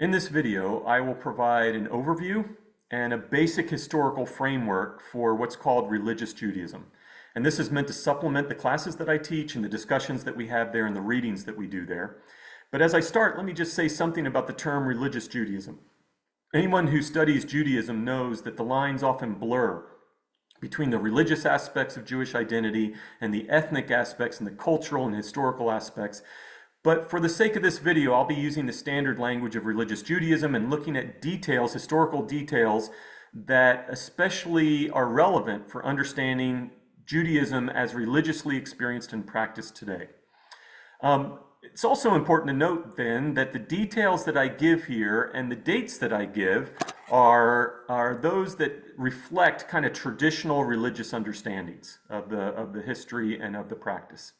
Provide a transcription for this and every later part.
In this video, I will provide an overview and a basic historical framework for what's called religious Judaism. And this is meant to supplement the classes that I teach and the discussions that we have there and the readings that we do there. But as I start, let me just say something about the term religious Judaism. Anyone who studies Judaism knows that the lines often blur between the religious aspects of Jewish identity and the ethnic aspects and the cultural and historical aspects. But for the sake of this video, I'll be using the standard language of religious Judaism and looking at details, historical details, that especially are relevant for understanding Judaism as religiously experienced and practiced today. It's also important to note then that the details that I give here and the dates that I give are those that reflect kind of traditional religious understandings of the history and of the practice.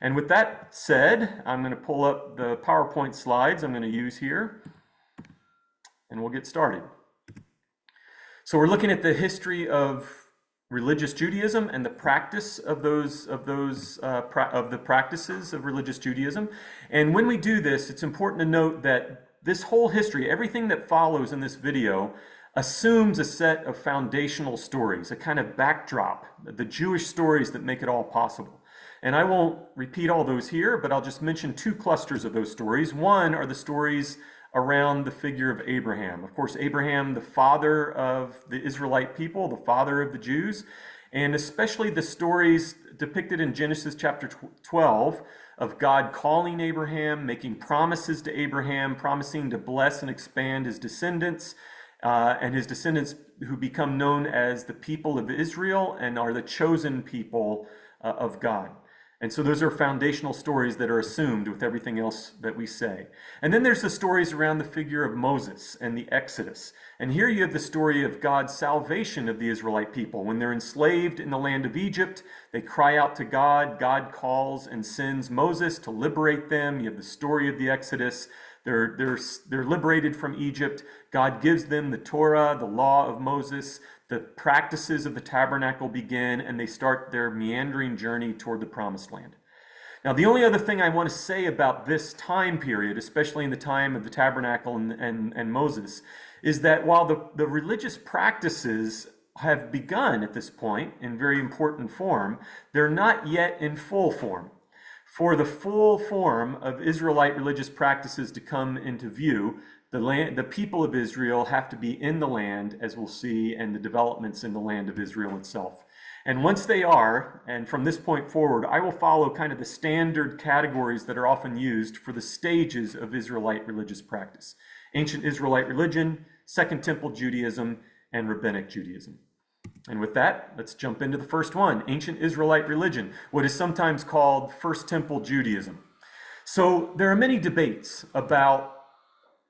And with that said, I'm going to pull up the PowerPoint slides I'm going to use here, and we'll get started. So we're looking at the history of religious Judaism and the practice of the practices of religious Judaism. And when we do this, it's important to note that this whole history, everything that follows in this video, assumes a set of foundational stories, a kind of backdrop, the Jewish stories that make it all possible. And I won't repeat all those here, but I'll just mention two clusters of those stories. One are the stories around the figure of Abraham. Of course, Abraham, the father of the Israelite people, the father of the Jews, and especially the stories depicted in Genesis chapter 12 of God calling Abraham, making promises to Abraham, promising to bless and expand his descendants, and his descendants who become known as the people of Israel and are the chosen people of God. And so those are foundational stories that are assumed with everything else that we say. And then there's the stories around the figure of Moses and the Exodus. And here you have the story of God's salvation of the Israelite people. When they're enslaved in the land of Egypt, they cry out to God. God calls and sends Moses to liberate them. You have the story of the Exodus. They're liberated from Egypt. God gives them the Torah, the law of Moses. The practices of the tabernacle begin, and they start their meandering journey toward the promised land. Now, the only other thing I want to say about this time period, especially in the time of the tabernacle and Moses, is that while the religious practices have begun at this point in very important form, they're not yet in full form. For the full form of Israelite religious practices to come into view, the people of Israel have to be in the land, as we'll see, and the developments in the land of Israel itself. And once they are, and from this point forward, I will follow kind of the standard categories that are often used for the stages of Israelite religious practice: ancient Israelite religion, Second Temple Judaism, and Rabbinic Judaism. And with that, let's jump into the first one, ancient Israelite religion, what is sometimes called First Temple Judaism. So there are many debates about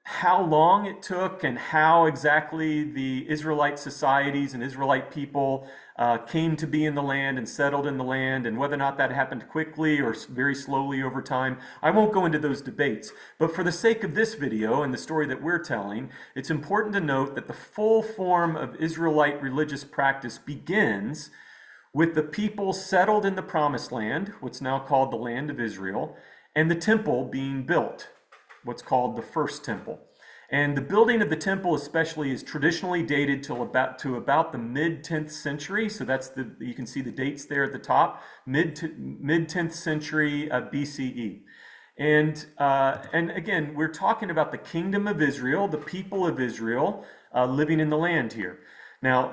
how long it took and how exactly the Israelite societies and Israelite people came to be in the land and settled in the land, and whether or not that happened quickly or very slowly over time. I won't go into those debates, but for the sake of this video and the story that we're telling, it's important to note that the full form of Israelite religious practice begins with the people settled in the Promised Land, what's now called the Land of Israel, and the temple being built, what's called the First Temple. And the building of the temple especially is traditionally dated to about the mid-10th century. So you can see the dates there at the top, mid-10th century BCE. And again, we're talking about the kingdom of Israel, the people of Israel living in the land here. Now,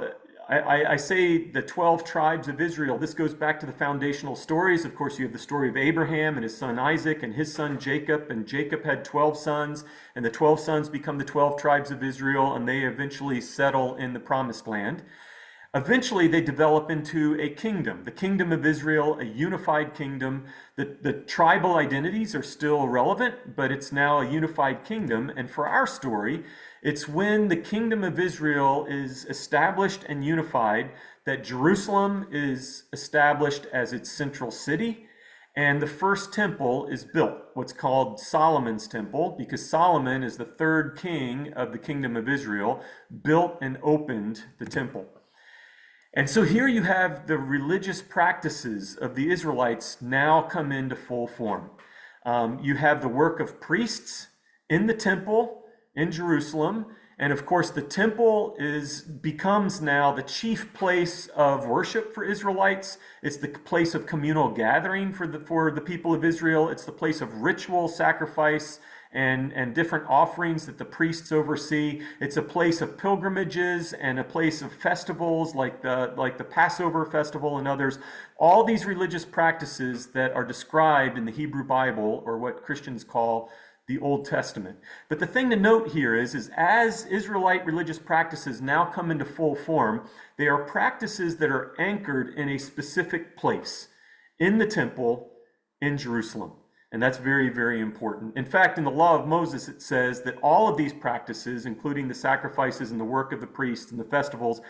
I say the 12 tribes of Israel. This goes back to the foundational stories. Of course, you have the story of Abraham and his son Isaac and his son Jacob. And Jacob had 12 sons, and the 12 sons become the 12 tribes of Israel, and they eventually settle in the promised land. Eventually, they develop into a kingdom, the kingdom of Israel, a unified kingdom. The tribal identities are still relevant, but it's now a unified kingdom. And for our story, it's when the kingdom of Israel is established and unified that Jerusalem is established as its central city, and the first temple is built, what's called Solomon's temple, because Solomon is the third king of the kingdom of Israel, built and opened the temple. And so here you have the religious practices of the Israelites now come into full form. You have the work of priests in the temple in Jerusalem. And of course, the temple becomes now the chief place of worship for Israelites. It's the place of communal gathering for the people of Israel. It's the place of ritual sacrifice and different offerings that the priests oversee. It's a place of pilgrimages and a place of festivals like the Passover festival and others. All these religious practices that are described in the Hebrew Bible, or what Christians call the Old Testament. But the thing to note here is as Israelite religious practices now come into full form, they are practices that are anchored in a specific place, in the temple in Jerusalem. And that's very, very important. In fact, in the law of Moses, it says that all of these practices, including the sacrifices and the work of the priests and the festivals,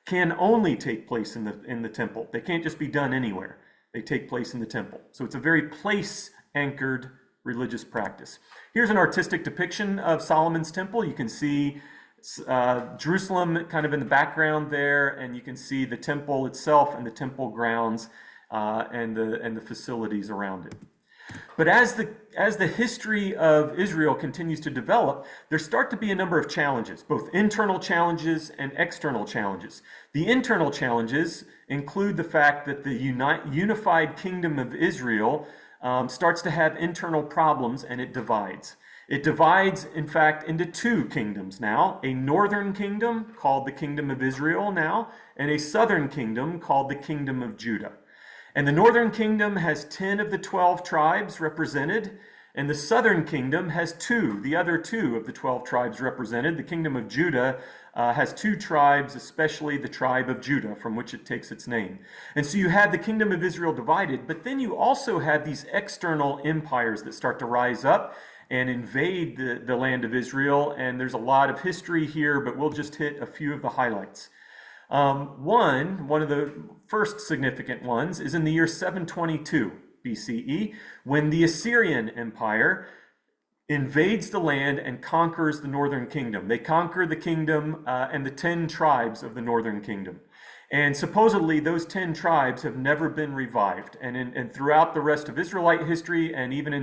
can only take place in the temple. They can't just be done anywhere. They take place in the temple. So it's a very place-anchored religious practice. Here's an artistic depiction of Solomon's temple. You can see Jerusalem kind of in the background there, and you can see the temple itself and the temple grounds and the facilities around it. But as the history of Israel continues to develop, there start to be a number of challenges, both internal challenges and external challenges. The internal challenges include the fact that the unified kingdom of Israel starts to have internal problems, and it divides. It divides, in fact, into two kingdoms now, a northern kingdom called the Kingdom of Israel now, and a southern kingdom called the Kingdom of Judah. And the northern kingdom has 10 of the 12 tribes represented, and the southern kingdom has the other two of the 12 tribes represented. The Kingdom of Judah has 2 tribes, especially the tribe of Judah, from which it takes its name. And so you have the Kingdom of Israel divided, but then you also have these external empires that start to rise up and invade the land of Israel. And there's a lot of history here, but we'll just hit a few of the highlights. One of the first significant ones is in the year 722 BCE, when the Assyrian Empire invades the land and conquers the northern kingdom. They conquer the kingdom and the 10 tribes of the northern kingdom. And supposedly those 10 tribes have never been revived. And throughout the rest of Israelite history, and even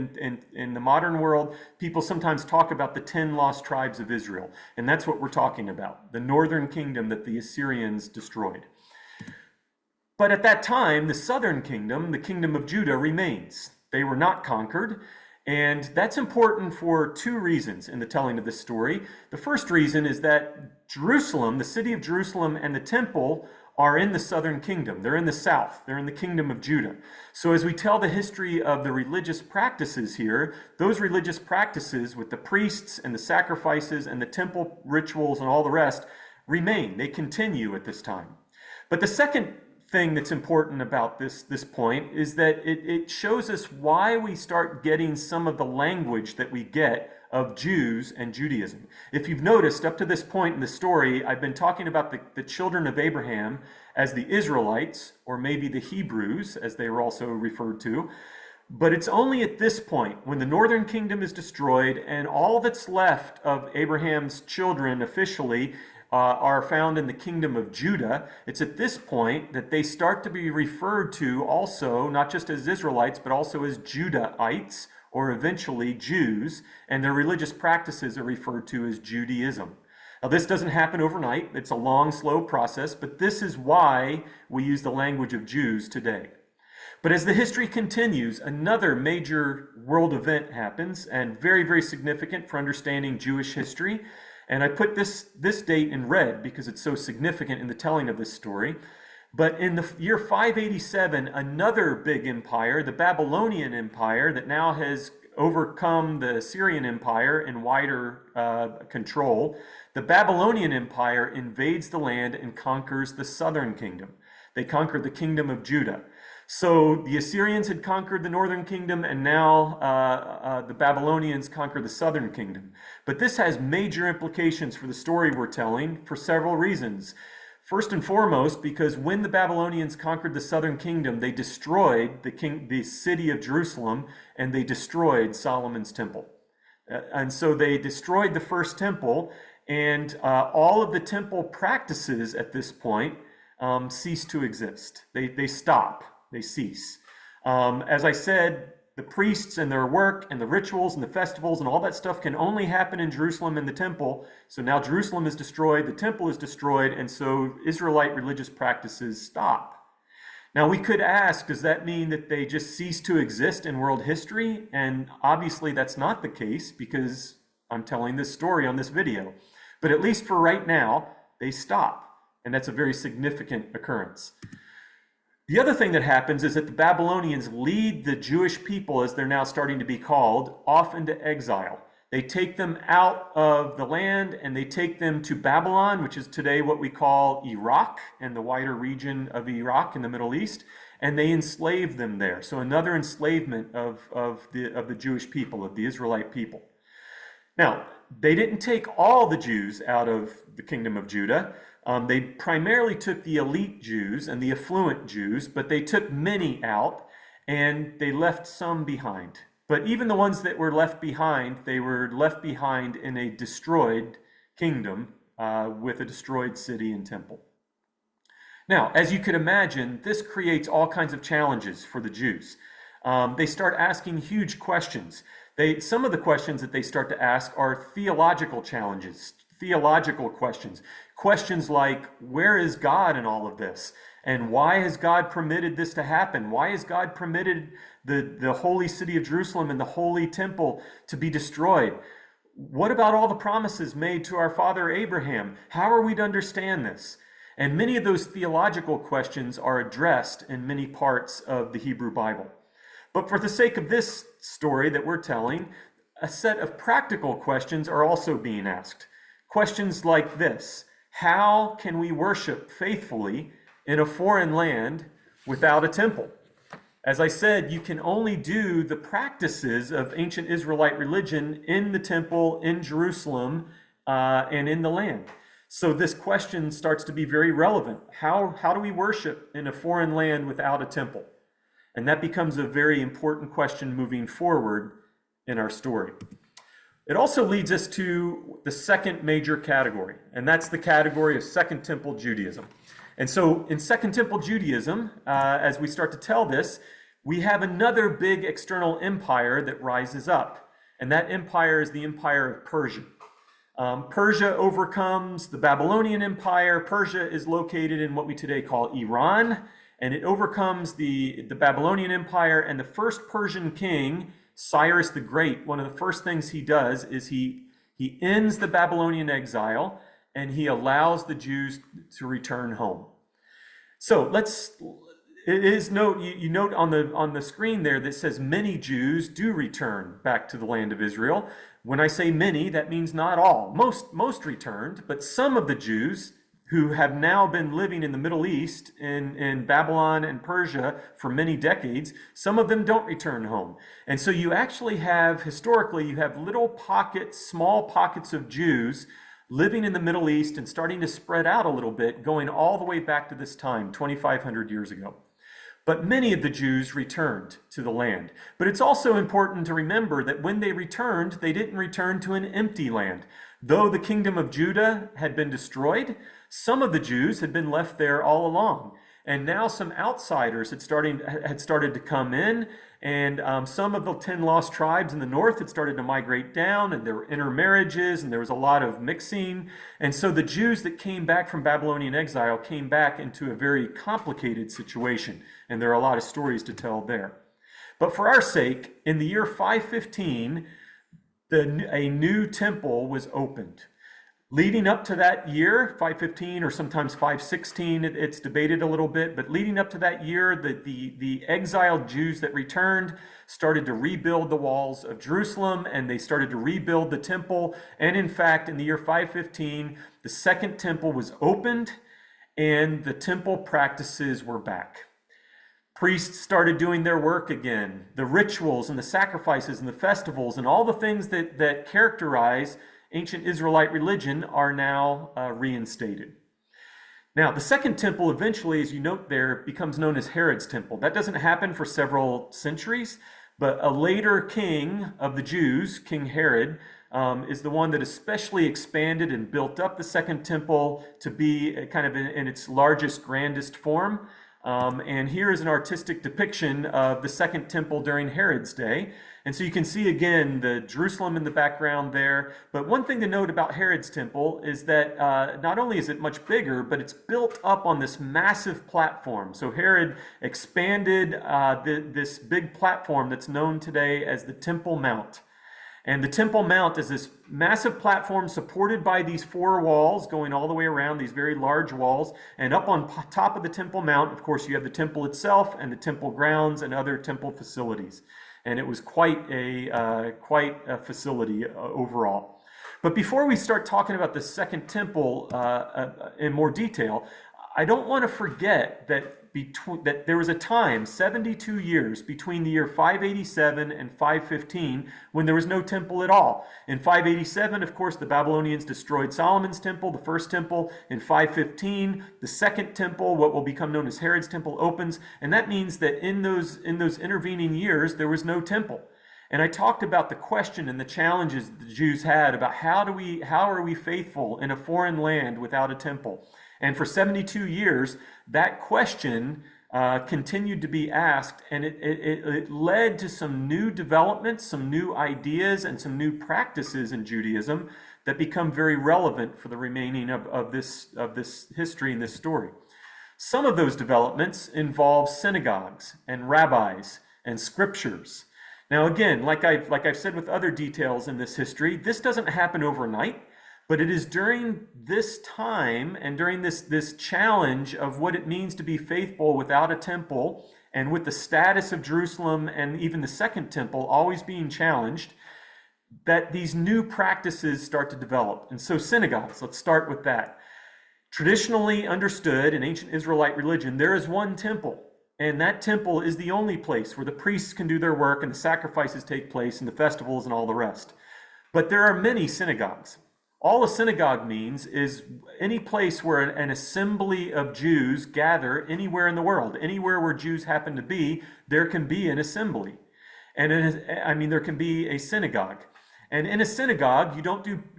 in the modern world, people sometimes talk about the 10 lost tribes of Israel. And that's what we're talking about, the northern kingdom that the Assyrians destroyed. But at that time, the southern kingdom, the Kingdom of Judah, remains. They were not conquered. And that's important for 2 reasons in the telling of this story. The first reason is that Jerusalem, the city of Jerusalem, and the temple are in the southern kingdom. They're in the south. They're in the Kingdom of Judah. So as we tell the history of the religious practices here, those religious practices with the priests and the sacrifices and the temple rituals and all the rest remain. They continue at this time. But the second thing that's important about this point is that it shows us why we start getting some of the language that we get of Jews and Judaism. If you've noticed, up to this point in the story, I've been talking about the children of Abraham as the Israelites, or maybe the Hebrews, as they were also referred to. But it's only at this point, when the northern kingdom is destroyed and all that's left of Abraham's children officially are found in the Kingdom of Judah, it's at this point that they start to be referred to also, not just as Israelites, but also as Judahites, or eventually Jews, and their religious practices are referred to as Judaism. Now, this doesn't happen overnight. It's a long, slow process, but this is why we use the language of Jews today. But as the history continues, another major world event happens, and very, very significant for understanding Jewish history. And I put this date in red because it's so significant in the telling of this story. But in the year 587, another big empire, the Babylonian Empire, that now has overcome the Assyrian Empire in wider control, the Babylonian Empire invades the land and conquers the southern kingdom. They conquered the Kingdom of Judah. So the Assyrians had conquered the northern kingdom, and now the Babylonians conquer the southern kingdom. But this has major implications for the story we're telling for several reasons. First and foremost, because when the Babylonians conquered the southern kingdom, they destroyed the city of Jerusalem, and they destroyed Solomon's temple. And so they destroyed the first temple, and all of the temple practices at this point cease to exist. They stop. They cease. As I said, The priests and their work and the rituals and the festivals and all that stuff can only happen in Jerusalem and the temple. So now Jerusalem is destroyed, the temple is destroyed, and so Israelite religious practices stop. Now we could ask, does that mean that they just cease to exist in world history? And obviously that's not the case because I'm telling this story on this video. But at least for right now, they stop. And that's a very significant occurrence. The other thing that happens is that the Babylonians lead the Jewish people, as they're now starting to be called, off into exile. They take them out of the land and they take them to Babylon, which is today what we call Iraq and the wider region of Iraq in the Middle East, and they enslave them there. So another enslavement of the Jewish people, of the Israelite people. Now, they didn't take all the Jews out of the kingdom of Judah. They primarily took the elite Jews and the affluent Jews, but they took many out and they left some behind. But even the ones that were left behind, they were left behind in a destroyed kingdom with a destroyed city and temple. Now, as you could imagine, this creates all kinds of challenges for the Jews. They start asking huge questions. Some of the questions that they start to ask are theological challenges, theological questions. Questions like, where is God in all of this? And why has God permitted this to happen? Why has God permitted the holy city of Jerusalem and the holy temple to be destroyed? What about all the promises made to our father Abraham? How are we to understand this? And many of those theological questions are addressed in many parts of the Hebrew Bible. But for the sake of this story that we're telling, a set of practical questions are also being asked. Questions like this: how can we worship faithfully in a foreign land without a temple? As I said, you can only do the practices of ancient Israelite religion in the temple, in Jerusalem, and in the land. So this question starts to be very relevant. How do we worship in a foreign land without a temple? And that becomes a very important question moving forward in our story. It also leads us to the second major category, and that's the category of Second Temple Judaism. And so in Second Temple Judaism, as we start to tell this, we have another big external empire that rises up, and that empire is the empire of Persia. Persia overcomes the Babylonian Empire. Persia is located in what we today call Iran, and it overcomes the Babylonian Empire, and the first Persian king, Cyrus the Great, one of the first things he does is he ends the Babylonian exile and he allows the Jews to return home. So you note on the screen there that says many Jews do return back to the land of Israel. When I say many, that means not all. Most returned, but some of the Jews who have now been living in the Middle East, in Babylon and Persia for many decades, some of them don't return home. And so you actually have, historically, you have little pockets, small pockets of Jews living in the Middle East and starting to spread out a little bit, going all the way back to this time, 2,500 years ago. But many of the Jews returned to the land. But it's also important to remember that when they returned, they didn't return to an empty land. Though the kingdom of Judah had been destroyed, some of the Jews had been left there all along. And now some outsiders had started to come in, and some of the 10 lost tribes in the north had started to migrate down, and there were intermarriages, and there was a lot of mixing. And so the Jews that came back from Babylonian exile came back into a very complicated situation, and there are a lot of stories to tell there. But for our sake, in the year 515, a new temple was opened. Leading up to that year, 515 or sometimes 516, it's debated a little bit, but leading up to that year, the exiled Jews that returned started to rebuild the walls of Jerusalem, and they started to rebuild the temple. And in fact, in the year 515, the second temple was opened, and the temple practices were back. Priests started doing their work again. The rituals and the sacrifices and the festivals and all the things that characterize ancient Israelite religion are now reinstated. Now, the second temple eventually, as you note there, becomes known as Herod's temple. That doesn't happen for several centuries, but a later king of the Jews, King Herod, is the one that especially expanded and built up the second temple to be kind of in its largest, grandest form. And here is an artistic depiction of the Second Temple during Herod's day. And so you can see again the Jerusalem in the background there. But one thing to note about Herod's temple is that not only is it much bigger, but it's built up on this massive platform. So Herod expanded this big platform that's known today as the Temple Mount. And the Temple Mount is this massive platform supported by these four walls going all the way around, these very large walls. And up on top of the Temple Mount, of course, you have the temple itself and the temple grounds and other temple facilities. And it was quite a facility overall. But before we start talking about the Second Temple in more detail, I don't want to forget that there was a time, 72 years, between the year 587 and 515 when there was no temple at all. In 587, of course, the Babylonians destroyed Solomon's temple, the first temple. In 515, the second temple, what will become known as Herod's temple, opens. And that means that in those intervening years, there was no temple. And I talked about the question and the challenges the Jews had about how are we faithful in a foreign land without a temple? And for 72 years, that question continued to be asked, and it led to some new developments, some new ideas, and some new practices in Judaism that become very relevant for the remaining of this history and this story. Some of those developments involve synagogues and rabbis and scriptures. Now, again, like I've said with other details in this history, this doesn't happen overnight. But it is during this time and during this challenge of what it means to be faithful without a temple, and with the status of Jerusalem and even the Second Temple always being challenged, that these new practices start to develop. And so synagogues, let's start with that. Traditionally understood in ancient Israelite religion, there is one temple, and that temple is the only place where the priests can do their work and the sacrifices take place and the festivals and all the rest. But there are many synagogues. All a synagogue means is any place where an assembly of Jews gather anywhere in the world. Anywhere where Jews happen to be, there can be an assembly. And there can be a synagogue. And in a synagogue, you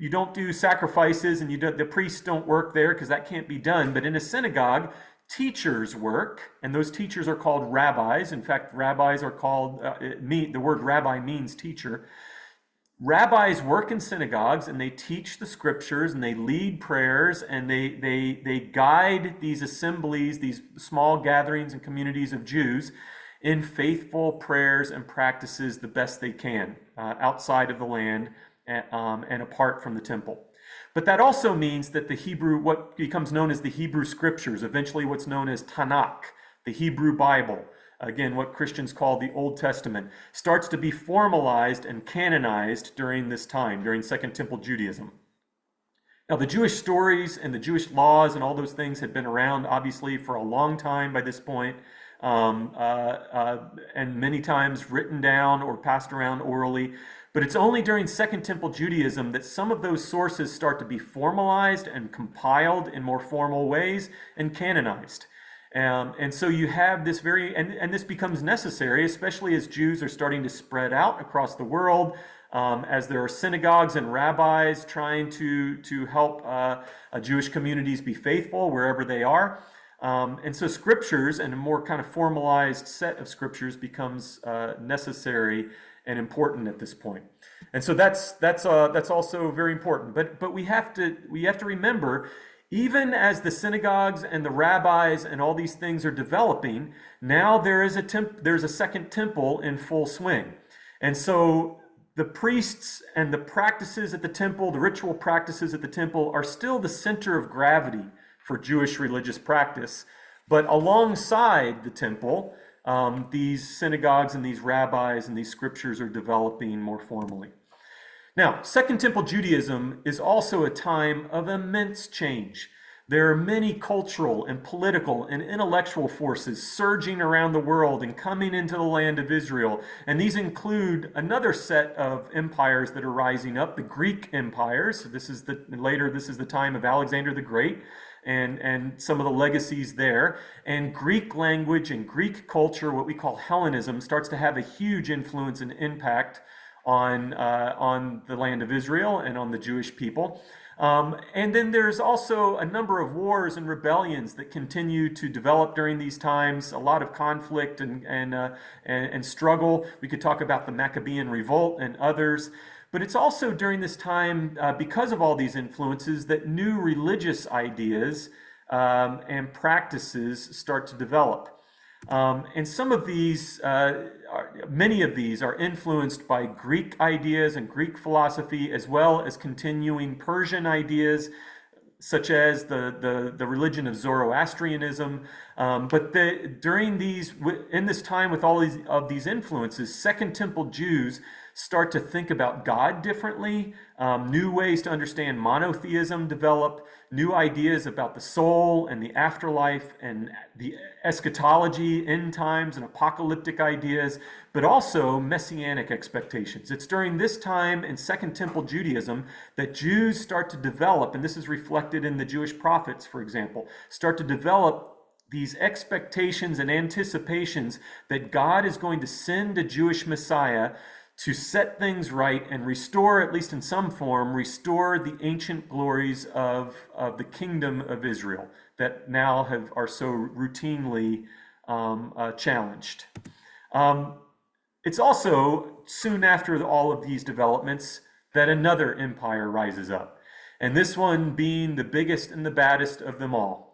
don't do sacrifices, and the priests don't work there because that can't be done. But in a synagogue, teachers work, and those teachers are called rabbis. In fact, rabbis are called, the word rabbi means teacher. Rabbis work in synagogues, and they teach the scriptures, and they lead prayers, and they guide these assemblies, these small gatherings and communities of Jews in faithful prayers and practices the best they can outside of the land and apart from the temple. But that also means that the Hebrew, what becomes known as the Hebrew scriptures, eventually what's known as Tanakh, the Hebrew Bible, again, what Christians call the Old Testament, starts to be formalized and canonized during this time, during Second Temple Judaism. Now, the Jewish stories and the Jewish laws and all those things had been around, obviously, for a long time by this point, and many times written down or passed around orally. But it's only during Second Temple Judaism that some of those sources start to be formalized and compiled in more formal ways and canonized. And so you have this and this becomes necessary, especially as Jews are starting to spread out across the world, as there are synagogues and rabbis trying to help Jewish communities be faithful wherever they are. And so scriptures and a more kind of formalized set of scriptures becomes necessary and important at this point. And so that's also very important. But we have to remember, even as the synagogues and the rabbis and all these things are developing, now there's a second temple in full swing. And so the priests and the practices at the temple, the ritual practices at the temple, are still the center of gravity for Jewish religious practice. But alongside the temple, these synagogues and these rabbis and these scriptures are developing more formally. Now, Second Temple Judaism is also a time of immense change. There are many cultural and political and intellectual forces surging around the world and coming into the land of Israel. And these include another set of empires that are rising up, the Greek empires. So this is the time of Alexander the Great and some of the legacies there. And Greek language and Greek culture, what we call Hellenism, starts to have a huge influence and impact on the land of Israel and on the Jewish people. And then there's also a number of wars and rebellions that continue to develop during these times, a lot of conflict and struggle. We could talk about the Maccabean Revolt and others. But it's also during this time, because of all these influences, that new religious ideas and practices start to develop. And some of these, many of these are influenced by Greek ideas and Greek philosophy, as well as continuing Persian ideas, such as the religion of Zoroastrianism. But during in this time with all these influences, Second Temple Jews start to think about God differently. New ways to understand monotheism develop, new ideas about the soul and the afterlife and the eschatology, end times and apocalyptic ideas, but also messianic expectations. It's during this time in Second Temple Judaism that Jews start to develop, and this is reflected in the Jewish prophets, for example, start to develop these expectations and anticipations that God is going to send a Jewish Messiah to set things right and restore, at least in some form, restore the ancient glories of the kingdom of Israel that now are so routinely challenged. It's also soon after all of these developments that another empire rises up, and this one being the biggest and the baddest of them all.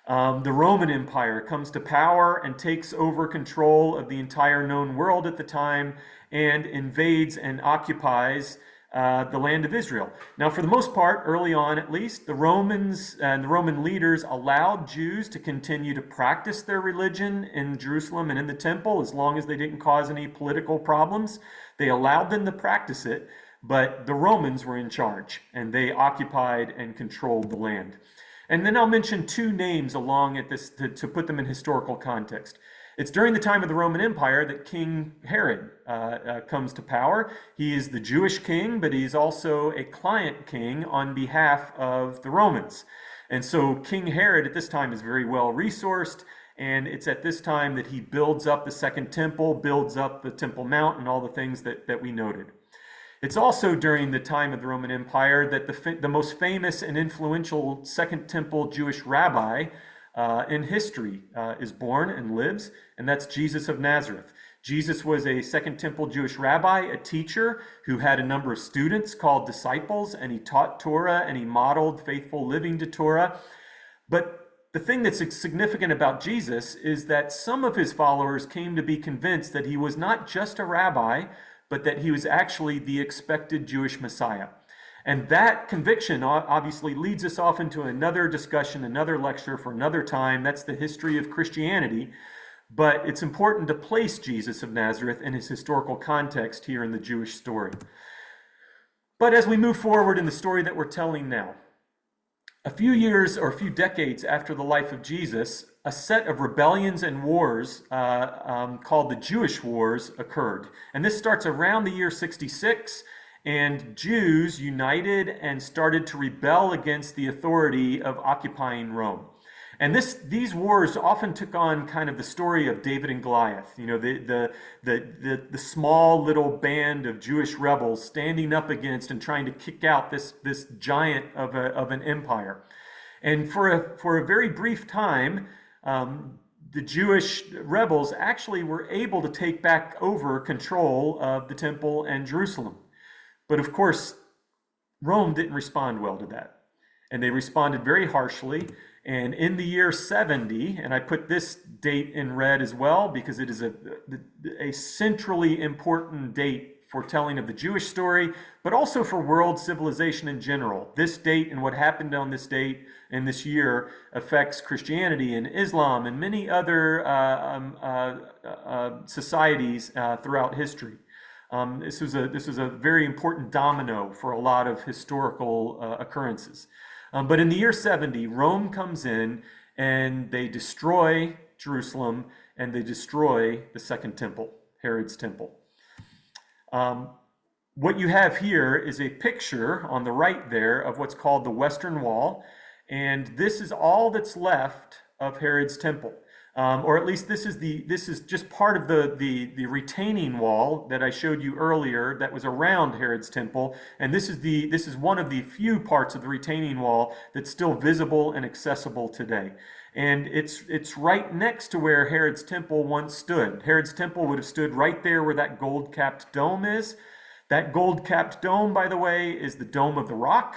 The Roman Empire comes to power and takes over control of the entire known world at the time and invades and occupies the land of Israel. Now, for the most part, early on at least, the Romans and the Roman leaders allowed Jews to continue to practice their religion in Jerusalem and in the temple as long as they didn't cause any political problems. They allowed them to practice it, but the Romans were in charge and they occupied and controlled the land. And then I'll mention two names along at this to put them in historical context. It's during the time of the Roman Empire that King Herod comes to power. He is the Jewish king, but he's also a client king on behalf of the Romans. And so King Herod at this time is very well resourced, and it's at this time that he builds up the Second Temple, builds up the Temple Mount, and all the things that we noted. It's also during the time of the Roman Empire that the most famous and influential Second Temple Jewish rabbi in history is born and lives, and that's Jesus of Nazareth. Jesus was a Second Temple Jewish rabbi, a teacher who had a number of students called disciples, and he taught Torah and he modeled faithful living to Torah. But the thing that's significant about Jesus is that some of his followers came to be convinced that he was not just a rabbi, but that he was actually the expected Jewish Messiah. And that conviction obviously leads us off into another discussion, another lecture for another time. That's the history of Christianity. But it's important to place Jesus of Nazareth in his historical context here in the Jewish story. But as we move forward in the story that we're telling now, a few years or a few decades after the life of Jesus, a set of rebellions and wars called the Jewish Wars occurred. And this starts around the year 66, and Jews united and started to rebel against the authority of occupying Rome. And these wars often took on kind of the story of David and Goliath, you know, the small little band of Jewish rebels standing up against and trying to kick out this giant of an empire. And for a very brief time, the Jewish rebels actually were able to take back over control of the temple and Jerusalem. But of course, Rome didn't respond well to that. And they responded very harshly. And in the year 70, and I put this date in red as well because it is a centrally important date for telling of the Jewish story, but also for world civilization in general. This date and what happened on this date in this year affects Christianity and Islam and many other societies throughout history. This was a very important domino for a lot of historical occurrences. But in the year 70, Rome comes in and they destroy Jerusalem and they destroy the Second Temple, Herod's temple. What you have here is a picture on the right there of what's called the Western Wall, and this is all that's left of Herod's temple. or at least this is just part of the retaining wall that I showed you earlier that was around Herod's temple, and this is one of the few parts of the retaining wall that's still visible and accessible today. And it's right next to where Herod's temple once stood. Herod's temple would have stood right there where that gold-capped dome is. That gold-capped dome, by the way, is the Dome of the Rock,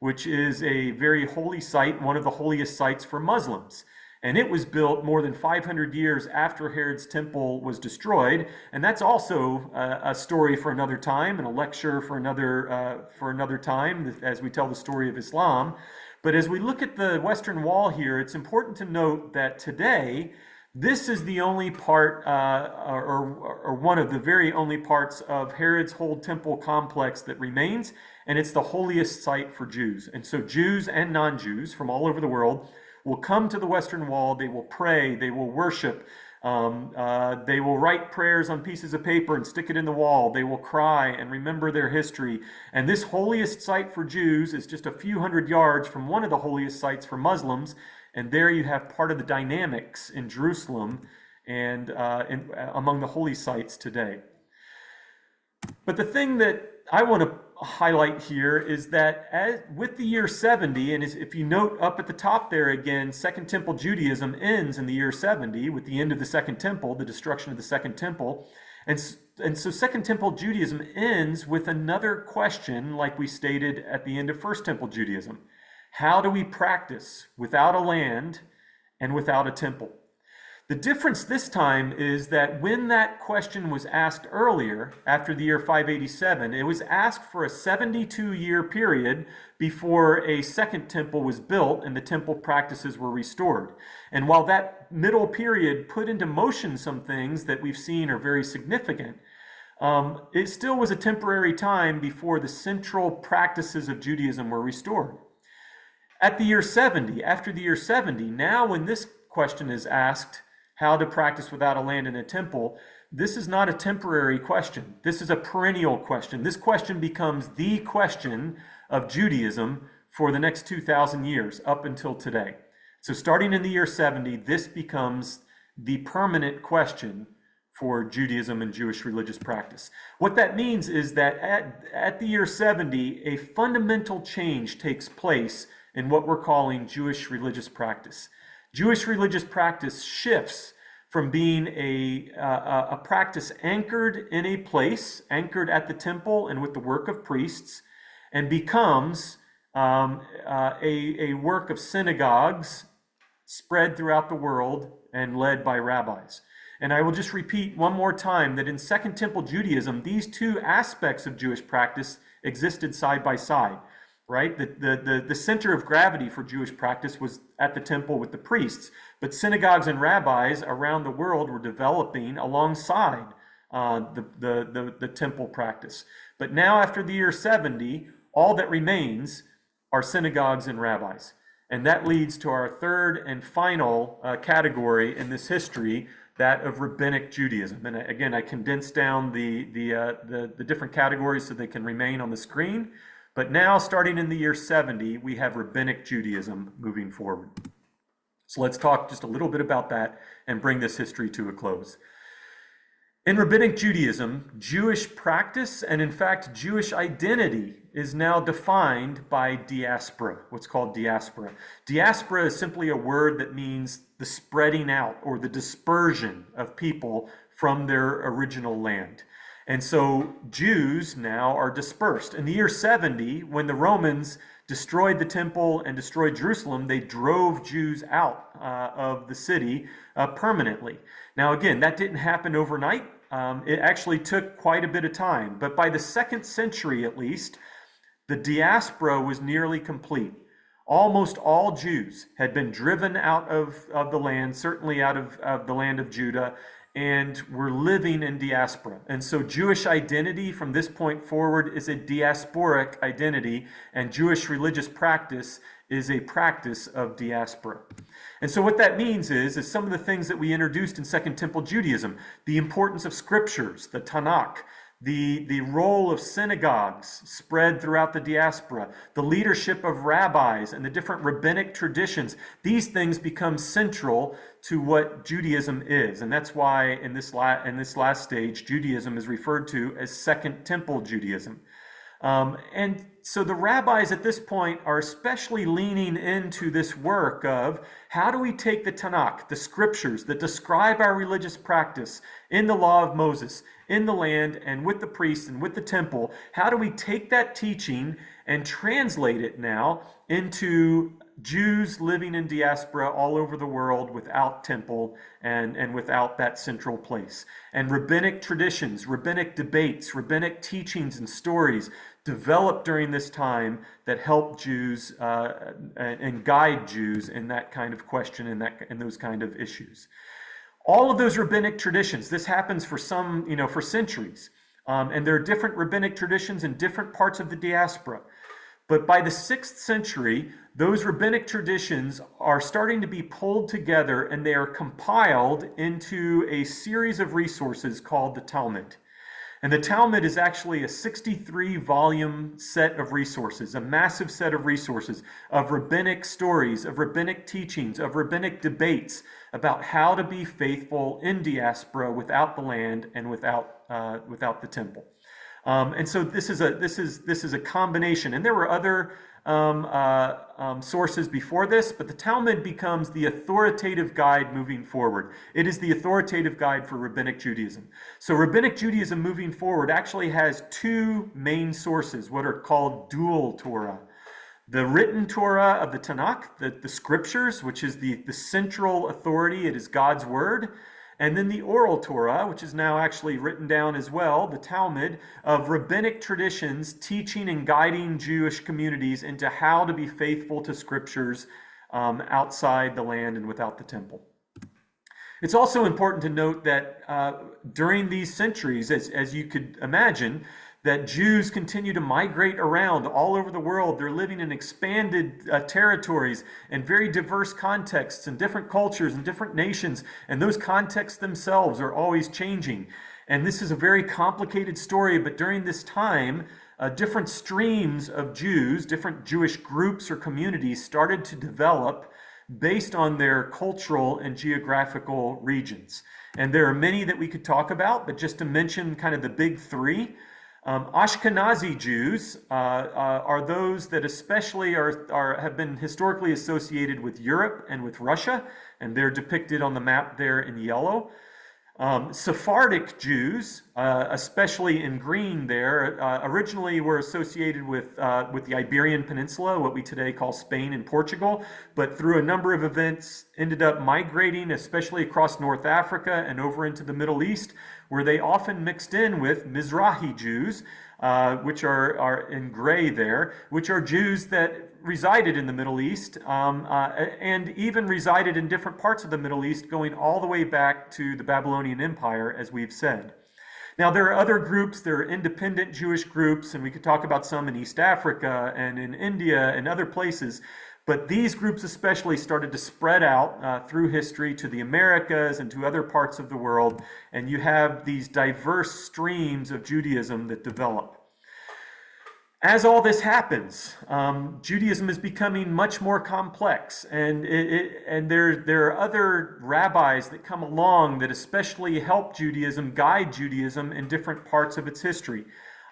which is a very holy site, one of the holiest sites for Muslims. And it was built more than 500 years after Herod's temple was destroyed. And that's also a story for another time and a lecture for another time as we tell the story of Islam. But as we look at the Western Wall here, it's important to note that today, this is the only part, or one of the very only parts of Herod's whole temple complex that remains, and it's the holiest site for Jews. And so Jews and non-Jews from all over the world will come to the Western Wall, they will pray, they will worship, they will write prayers on pieces of paper and stick it in the wall, they will cry and remember their history. And this holiest site for Jews is just a few hundred yards from one of the holiest sites for Muslims, and there you have part of the dynamics in Jerusalem and among the holy sites today. But the thing that I want to highlight here is that with the year 70, and if you note up at the top there again, Second Temple Judaism ends in the year 70 with the end of the Second Temple, the destruction of the Second Temple. And so Second Temple Judaism ends with another question like we stated at the end of First Temple Judaism. How do we practice without a land and without a temple? The difference this time is that when that question was asked earlier, after the year 587, it was asked for a 72-year period before a second temple was built and the temple practices were restored. And while that middle period put into motion some things that we've seen are very significant, it still was a temporary time before the central practices of Judaism were restored. At the year 70, after the year 70, now when this question is asked, how to practice without a land and a temple, this is not a temporary question. This is a perennial question. This question becomes the question of Judaism for the next 2,000 years, up until today. So starting in the year 70, this becomes the permanent question for Judaism and Jewish religious practice. What that means is that at the year 70, a fundamental change takes place in what we're calling Jewish religious practice. Jewish religious practice shifts from being a practice anchored in a place, anchored at the temple and with the work of priests, and becomes a work of synagogues spread throughout the world and led by rabbis. And I will just repeat one more time that in Second Temple Judaism, these two aspects of Jewish practice existed side by side. Right? The center of gravity for Jewish practice was at the temple with the priests, but synagogues and rabbis around the world were developing alongside the temple practice. But now after the year 70, all that remains are synagogues and rabbis. And that leads to our third and final category in this history, that of rabbinic Judaism. And again, I condensed down the different categories so they can remain on the screen. But now, starting in the year 70, we have rabbinic Judaism moving forward. So let's talk just a little bit about that and bring this history to a close. In rabbinic Judaism, Jewish practice and in fact Jewish identity is now defined by diaspora, what's called diaspora. Diaspora is simply a word that means the spreading out or the dispersion of people from their original land. And so Jews now are dispersed. In the year 70, when the Romans destroyed the temple and destroyed Jerusalem, they drove Jews out of the city permanently. Now again, that didn't happen overnight. It actually took quite a bit of time. But by the 2nd century at least, the diaspora was nearly complete. Almost all Jews had been driven out of the land, certainly out of the land of Judah, and were living in diaspora. And so Jewish identity from this point forward is a diasporic identity, and Jewish religious practice is a practice of diaspora. And so what that means is some of the things that we introduced in Second Temple Judaism, the importance of scriptures, the Tanakh, the role of synagogues spread throughout the diaspora, the leadership of rabbis and the different rabbinic traditions. These things become central to what Judaism is. And that's why in this last stage, Judaism is referred to as Second Temple Judaism. And so the rabbis at this point are especially leaning into this work of how do we take the Tanakh, the scriptures that describe our religious practice in the law of Moses, in the land and with the priests and with the temple, how do we take that teaching and translate it now into Jews living in diaspora all over the world without temple and without that central place. And rabbinic traditions, rabbinic debates, rabbinic teachings and stories developed during this time that help Jews and guide Jews in that kind of question and those kind of issues. All of those rabbinic traditions, this happens for for centuries. And there are different rabbinic traditions in different parts of the diaspora. But by the 6th century, those rabbinic traditions are starting to be pulled together and they are compiled into a series of resources called the Talmud. And the Talmud is actually a 63-volume set of resources, a massive set of resources of rabbinic stories, of rabbinic teachings, of rabbinic debates about how to be faithful in diaspora without the land and without the temple. And so this is a combination, and there were other sources before this, but the Talmud becomes the authoritative guide moving forward. It is the authoritative guide for Rabbinic Judaism. So Rabbinic Judaism moving forward actually has two main sources, what are called dual Torah. The written Torah of the Tanakh, the scriptures, which is the central authority, it is God's word. And then the oral Torah, which is now actually written down as well, the Talmud, of rabbinic traditions teaching and guiding Jewish communities into how to be faithful to scriptures outside the land and without the temple. It's also important to note that during these centuries, as you could imagine, that Jews continue to migrate around all over the world. They're living in expanded territories and very diverse contexts and different cultures and different nations. And those contexts themselves are always changing. And this is a very complicated story, but during this time, different streams of Jews, different Jewish groups or communities started to develop based on their cultural and geographical regions. And there are many that we could talk about, but just to mention kind of the big three, Ashkenazi Jews are those that especially have been historically associated with Europe and with Russia, and they're depicted on the map there in yellow. Sephardic Jews, especially in green there, originally were associated with the Iberian Peninsula, what we today call Spain and Portugal, but through a number of events ended up migrating, especially across North Africa and over into the Middle East, where they often mixed in with Mizrahi Jews, which are in gray there, which are Jews that resided in the Middle East and even resided in different parts of the Middle East, going all the way back to the Babylonian Empire, as we've said. Now, there are other groups, there are independent Jewish groups, and we could talk about some in East Africa and in India and other places, but these groups especially started to spread out through history to the Americas and to other parts of the world, and you have these diverse streams of Judaism that develop. As all this happens, Judaism is becoming much more complex, and there are other rabbis that come along that especially help Judaism, guide Judaism in different parts of its history.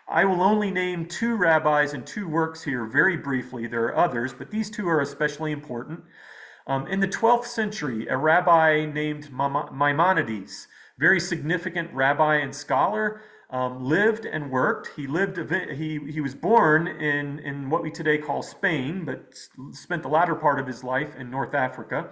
I will only name two rabbis and two works here very briefly. There are others, but these two are especially important. In the 12th century, a rabbi named Maimonides, very significant rabbi and scholar, lived and worked. He was born in what we today call Spain, but spent the latter part of his life in North Africa.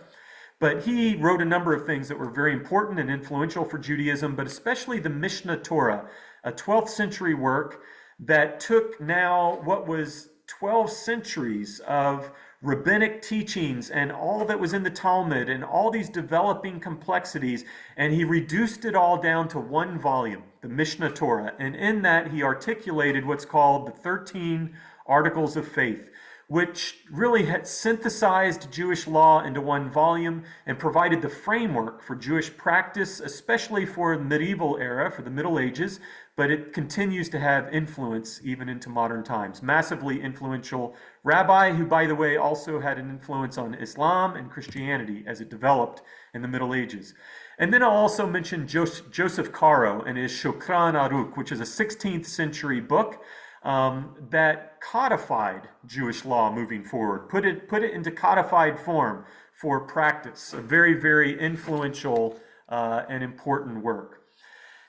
But he wrote a number of things that were very important and influential for Judaism, but especially the Mishnah Torah, a 12th century work that took now what was 12 centuries of rabbinic teachings and all that was in the Talmud and all these developing complexities, and he reduced it all down to one volume, the Mishnah Torah. And in that, he articulated what's called the 13 Articles of Faith, which really had synthesized Jewish law into one volume and provided the framework for Jewish practice, especially for the medieval era, for the Middle Ages, but it continues to have influence even into modern times. Massively influential rabbi who, by the way, also had an influence on Islam and Christianity as it developed in the Middle Ages. And then I'll also mention Joseph Caro and his Shulchan Aruch, which is a 16th century book that codified Jewish law moving forward, put it into codified form for practice. A very, very influential and important work.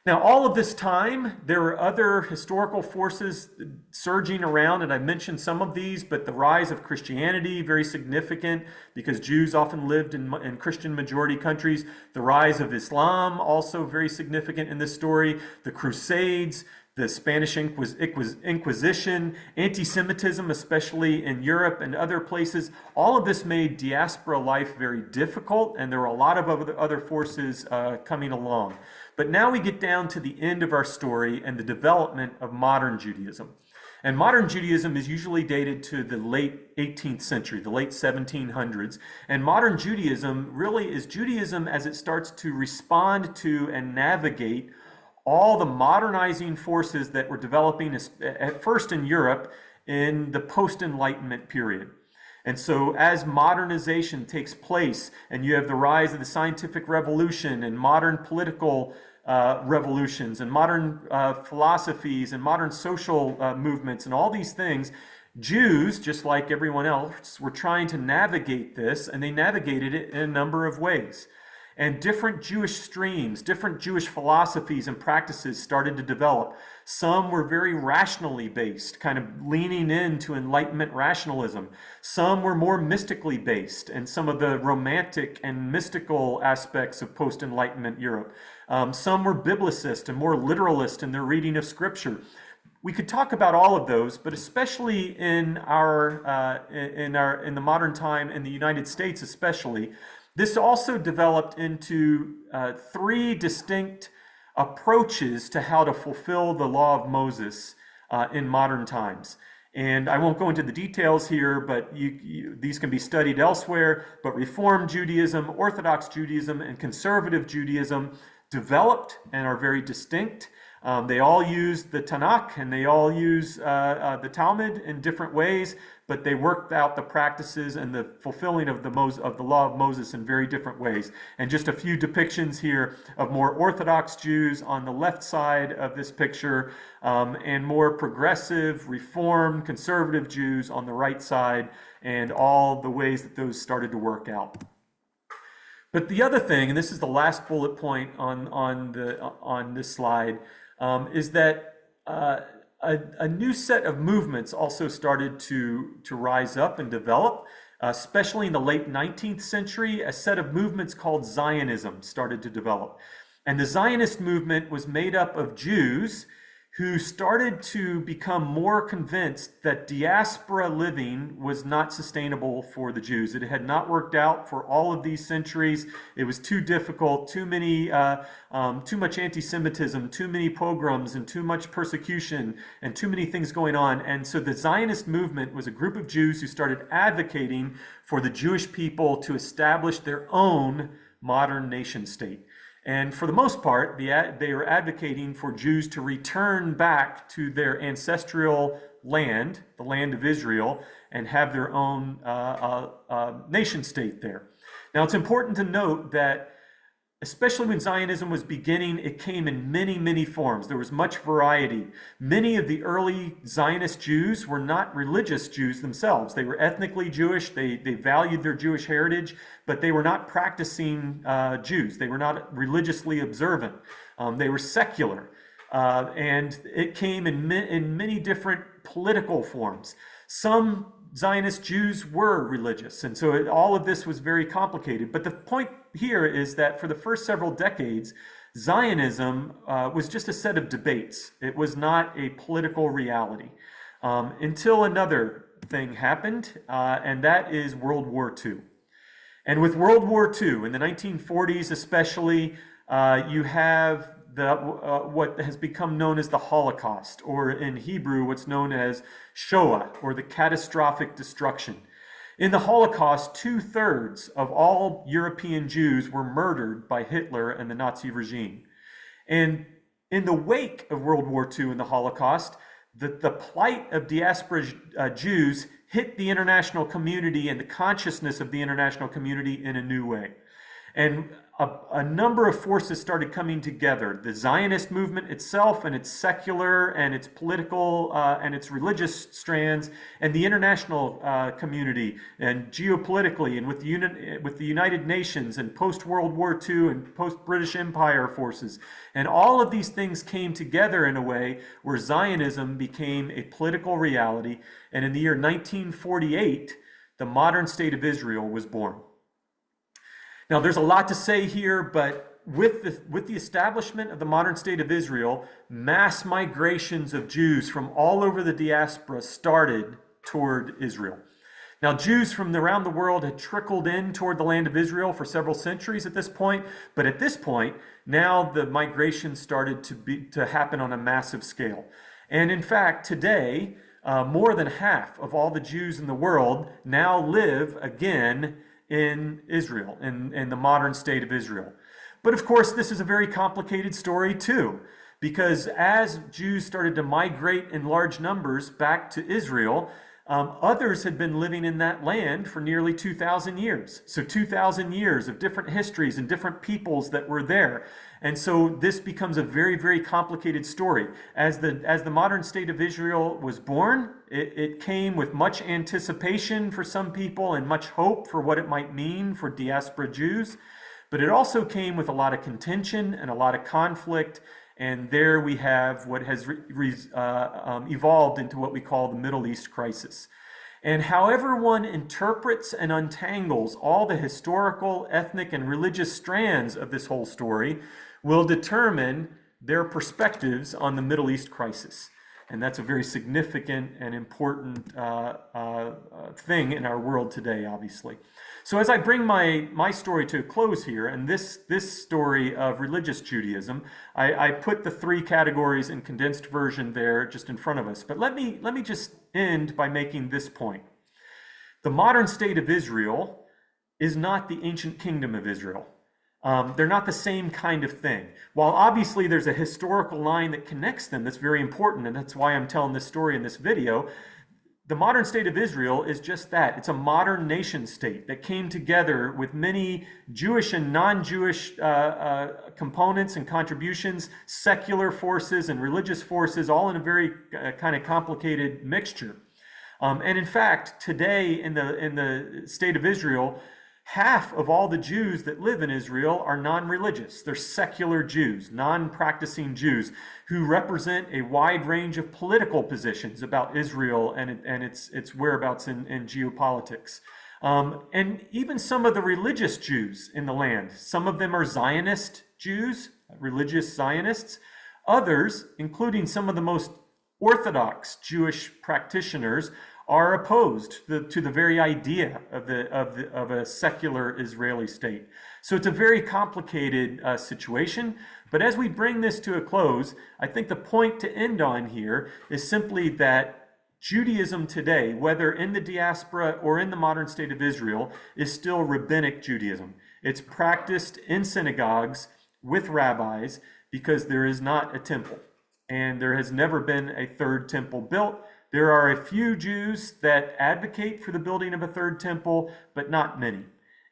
Now, all of this time, there were other historical forces surging around, and I mentioned some of these, but the rise of Christianity, very significant because Jews often lived in Christian majority countries. The rise of Islam, also very significant in this story. The Crusades, the Spanish Inquisition, anti-Semitism, especially in Europe and other places. All of this made diaspora life very difficult, and there were a lot of other forces coming along. But now we get down to the end of our story and the development of modern Judaism. And modern Judaism is usually dated to the late 18th century, the late 1700s. And modern Judaism really is Judaism as it starts to respond to and navigate all the modernizing forces that were developing at first in Europe in the post-Enlightenment period. And so as modernization takes place and you have the rise of the scientific revolution and modern political revolutions and modern philosophies and modern social movements and all these things, Jews, just like everyone else, were trying to navigate this, and they navigated it in a number of ways. And different Jewish streams, different Jewish philosophies and practices started to develop. Some were very rationally based, kind of leaning into Enlightenment rationalism. Some were more mystically based, and some of the romantic and mystical aspects of post-Enlightenment Europe. Some were biblicist and more literalist in their reading of Scripture. We could talk about all of those, but especially in the modern time, in the United States especially, this also developed into three distinct approaches to how to fulfill the law of Moses in modern times. And I won't go into the details here, but these can be studied elsewhere. But Reform Judaism, Orthodox Judaism, and Conservative Judaism developed and are very distinct. They all use the Tanakh and they all use the Talmud in different ways, but they worked out the practices and the fulfilling of the law of Moses in very different ways. And just a few depictions here of more Orthodox Jews on the left side of this picture, and more progressive, Reformed, conservative Jews on the right side, and all the ways that those started to work out. But the other thing, and this is the last bullet point on this slide, is that a new set of movements also started to rise up and develop, especially in the late 19th century. A set of movements called Zionism started to develop. And the Zionist movement was made up of Jews who started to become more convinced that diaspora living was not sustainable for the Jews. It had not worked out for all of these centuries. It was too difficult, too much anti-Semitism, too many pogroms, and too much persecution, and too many things going on. And so the Zionist movement was a group of Jews who started advocating for the Jewish people to establish their own modern nation state. And for the most part, they were advocating for Jews to return back to their ancestral land, the land of Israel, and have their own nation state there. Now, it's important to note that especially when Zionism was beginning, it came in many, many forms. There was much variety. Many of the early Zionist Jews were not religious Jews themselves. They were ethnically Jewish. They valued their Jewish heritage, but they were not practicing Jews. They were not religiously observant. They were secular. And it came in many different political forms. Some Zionist Jews were religious, and so all of this was very complicated. But the point here is that for the first several decades, Zionism was just a set of debates. It was not a political reality until another thing happened, and that is World War II. And with World War II, in the 1940s especially, you have what has become known as the Holocaust, or in Hebrew, what's known as Shoah, or the catastrophic destruction. In the Holocaust, 2/3 of all European Jews were murdered by Hitler and the Nazi regime. And in the wake of World War II and the Holocaust, the plight of diaspora Jews hit the international community and the consciousness of the international community in a new way. And a number of forces started coming together. The Zionist movement itself and its secular and its political and its religious strands, and the international community, and geopolitically, and with the United Nations and post-World War II and post-British Empire forces. And all of these things came together in a way where Zionism became a political reality. And in the year 1948, the modern state of Israel was born. Now, there's a lot to say here, but with the establishment of the modern state of Israel, mass migrations of Jews from all over the diaspora started toward Israel. Now, Jews from around the world had trickled in toward the land of Israel for several centuries at this point, but at this point, now the migration started to happen on a massive scale. And in fact, today, more than half of all the Jews in the world now live again in Israel, in the modern state of Israel. But of course, this is a very complicated story too, because as Jews started to migrate in large numbers back to Israel, others had been living in that land for nearly 2,000 years. So 2,000 years of different histories and different peoples that were there. And so this becomes a very, very complicated story. As the modern state of Israel was born, it came with much anticipation for some people and much hope for what it might mean for diaspora Jews. But it also came with a lot of contention and a lot of conflict. And there we have what has evolved into what we call the Middle East crisis. And however one interprets and untangles all the historical, ethnic, and religious strands of this whole story will determine their perspectives on the Middle East crisis. And that's a very significant and important thing in our world today, obviously. So as I bring my story to a close here, and this story of religious Judaism, I put the three categories in condensed version there just in front of us. But let me just end by making this point. The modern state of Israel is not the ancient kingdom of Israel. They're not the same kind of thing. While obviously there's a historical line that connects them that's very important, and that's why I'm telling this story in this video, the modern state of Israel is just that. It's a modern nation state that came together with many Jewish and non-Jewish components and contributions, secular forces and religious forces, all in a very kind of complicated mixture. And in fact, today in the state of Israel, half of all the Jews that live in Israel are non-religious. They're secular Jews, non-practicing Jews, who represent a wide range of political positions about Israel and its whereabouts in geopolitics. And even some of the religious Jews in the land, some of them are Zionist Jews, religious Zionists. Others, including some of the most Orthodox Jewish practitioners, are opposed to the very idea of a secular Israeli state. So it's a very complicated situation. But as we bring this to a close, I think the point to end on here is simply that Judaism today, whether in the diaspora or in the modern state of Israel, is still rabbinic Judaism. It's practiced in synagogues with rabbis because there is not a temple. And there has never been a third temple built. There are a few Jews that advocate for the building of a third temple, but not many.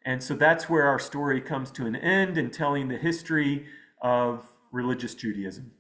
And so that's where our story comes to an end in telling the history of religious Judaism.